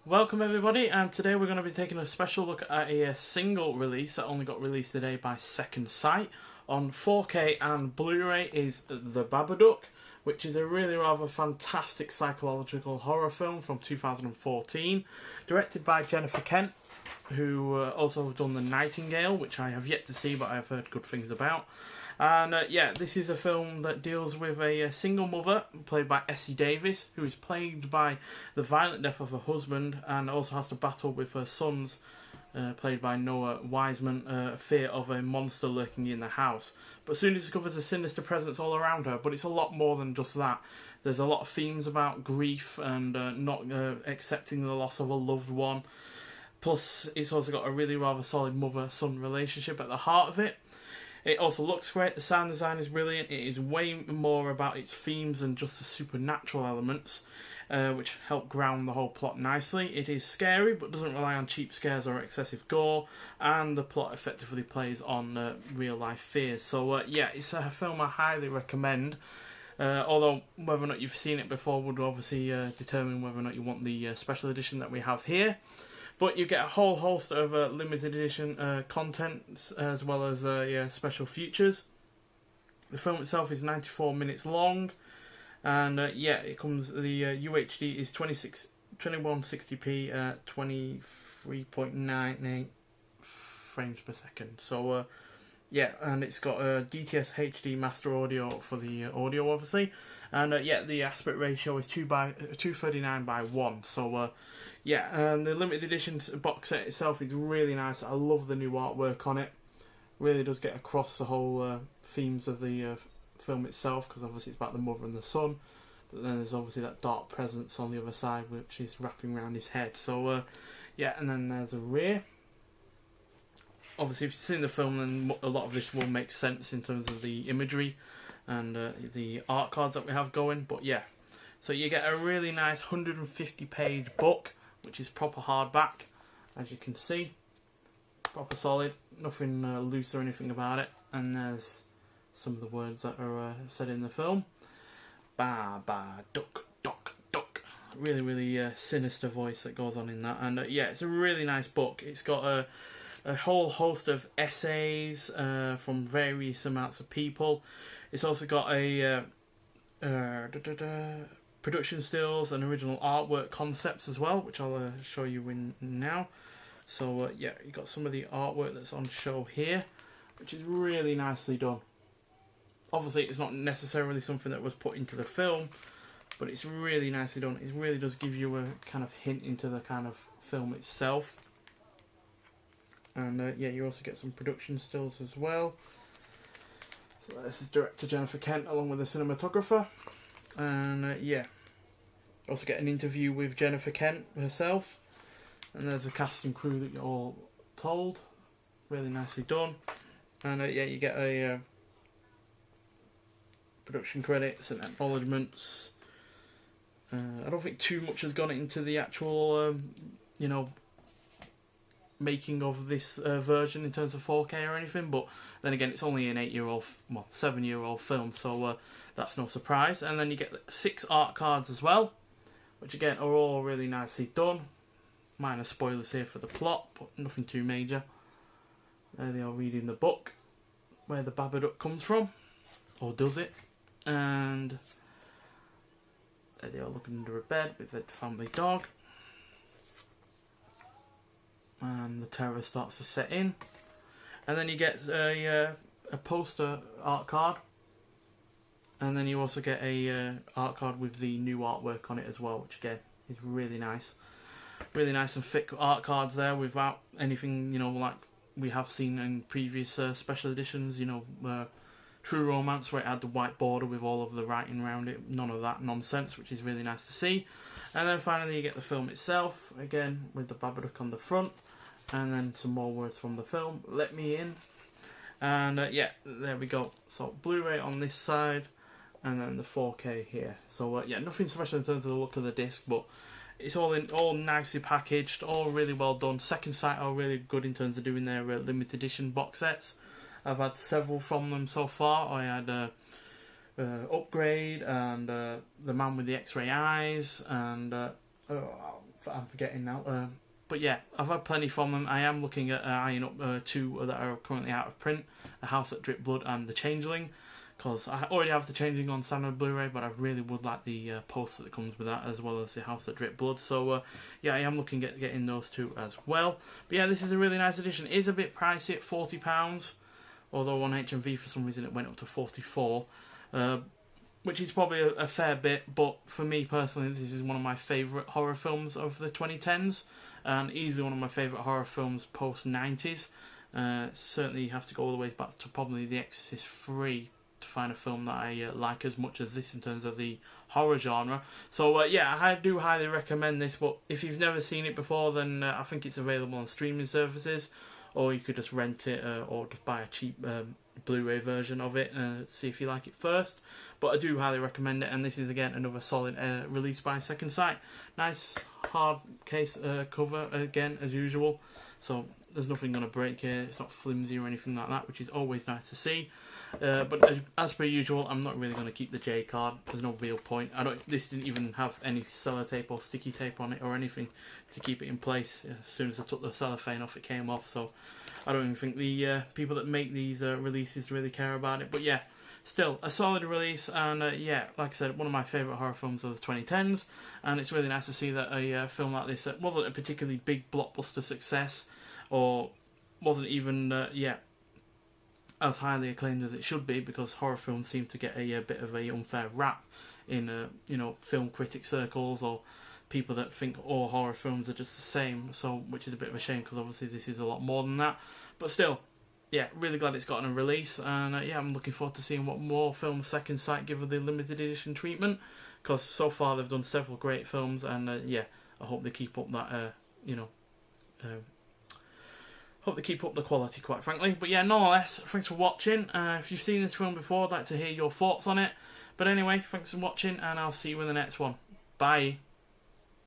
Welcome everybody, and today we're going to be taking a special look at a single release that only got released today by Second Sight on 4K and Blu-ray is The Babadook, which is a really rather fantastic psychological horror film from 2014, directed by Jennifer Kent, who also done The Nightingale, which I have yet to see but I have heard good things about. And yeah, this is a film that deals with a single mother, played by Essie Davis, who is plagued by the violent death of her husband and also has to battle with her sons, played by Noah Wiseman, fear of a monster lurking in the house. But soon discovers a sinister presence all around her, but it's a lot more than just that. There's a lot of themes about grief and not accepting the loss of a loved one. Plus, it's also got a really rather solid mother-son relationship at the heart of it. It also looks great, the sound design is brilliant, it is way more about its themes than just the supernatural elements, which help ground the whole plot nicely. It is scary, but doesn't rely on cheap scares or excessive gore, and the plot effectively plays on real-life fears. So yeah, it's a film I highly recommend, although whether or not you've seen it before would obviously determine whether or not you want the special edition that we have here. But you get a whole host of limited edition content as well as special features. The film itself is 94 minutes long, and yeah, it comes. The UHD is 2160p at 23.98 frames per second. So yeah, and it's got a DTS HD master audio for the audio, obviously, and yeah, the aspect ratio is 239 by 1. So yeah, and the limited edition box set itself is really nice. I love the new artwork on it. Really does get across the whole themes of the film itself, because obviously it's about the mother and the son. But then there's obviously that dark presence on the other side, which is wrapping around his head. So yeah, and then there's a rear. Obviously, if you've seen the film, then a lot of this will make sense in terms of the imagery and the art cards that we have going. But yeah, so you get a really nice 150-page book, which is proper hardback, as you can see. Proper solid, nothing loose or anything about it. And there's some of the words that are said in the film. Babadook, duck, duck. Really, really sinister voice that goes on in that. And yeah, it's a really nice book. It's got a whole host of essays from various amounts of people. It's also got a production stills and original artwork concepts as well, which I'll show you in now. So yeah, you got some of the artwork that's on show here, which is really nicely done. Obviously, it's not necessarily something that was put into the film, but it's really nicely done. It really does give you a kind of hint into the kind of film itself. And yeah, you also get some production stills as well. So this is director Jennifer Kent along with the cinematographer. And yeah, also get an interview with Jennifer Kent herself. And there's the cast and crew that you're all told. Really nicely done. And yeah, you get a production credits and acknowledgements. I don't think too much has gone into the actual, you know, making of this version in terms of 4K or anything, but then again, it's only an 7-year-old film, so that's no surprise. And then you get 6 art cards as well, which again are all really nicely done. Minor spoilers here for the plot, but nothing too major. There they are reading the book, where the Babadook comes from, or does it? And there they are looking under a bed with the family dog. And the terror starts to set in, and then you get a poster art card, and then you also get a art card with the new artwork on it as well, which again is really nice and thick art cards there, without anything, you know, like we have seen in previous special editions, you know, True Romance, where it had the white border with all of the writing around it. None of that nonsense, which is really nice to see. And then finally you get the film itself, again with the Babadook on the front, and then some more words from the film, Let Me In. And yeah, there we go. So Blu-ray on this side, and then the 4K here. So yeah, nothing special in terms of the look of the disc, but it's all nicely packaged, all really well done. Second Sight are really good in terms of doing their limited edition box sets. I've had several from them so far. I had Upgrade and The Man with the X-Ray Eyes, and I'm forgetting now. But yeah, I've had plenty from them. I am looking at eyeing up two that are currently out of print: The House That Dripped Blood and The Changeling. Because I already have The Changeling on standard Blu-ray, but I really would like the poster that comes with that, as well as The House That Dripped Blood. So yeah, I am looking at getting those two as well. But yeah, this is a really nice edition. It is a bit pricey at £40, although on HMV for some reason it went up to £44, which is probably a fair bit. But for me personally, this is one of my favourite horror films of the 2010s, and easily one of my favourite horror films post-90s. Certainly you have to go all the way back to probably The Exorcist 3 to find a film that I like as much as this in terms of the horror genre. So yeah, I do highly recommend this, but if you've never seen it before, then I think it's available on streaming services, or you could just rent it or just buy a cheap Blu-ray version of it and see if you like it first. But I do highly recommend it, and this is again another solid release by Second Sight. Nice hard case cover again as usual, so there's nothing going to break here. It's not flimsy or anything like that, which is always nice to see. But as per usual, I'm not really going to keep the J card. There's no real point. This didn't even have any sellotape or sticky tape on it or anything to keep it in place. As soon as I took the cellophane off, it came off. So I don't even think the people that make these releases really care about it. But yeah, still a solid release, and yeah, like I said, one of my favourite horror films of the 2010s. And it's really nice to see that a film like this that wasn't a particularly big blockbuster success, or wasn't even as highly acclaimed as it should be, because horror films seem to get a bit of a unfair rap in film critic circles, or people that think all horror films are just the same. So, which is a bit of a shame, because obviously this is a lot more than that. But still, yeah, really glad it's gotten a release, and yeah, I'm looking forward to seeing what more films Second Sight give the limited edition treatment, because so far they've done several great films, and yeah, I hope they keep up that hope they keep up the quality, quite frankly. But yeah, nonetheless, thanks for watching. If you've seen this film before, I'd like to hear your thoughts on it. But anyway, thanks for watching, and I'll see you in the next one. Bye.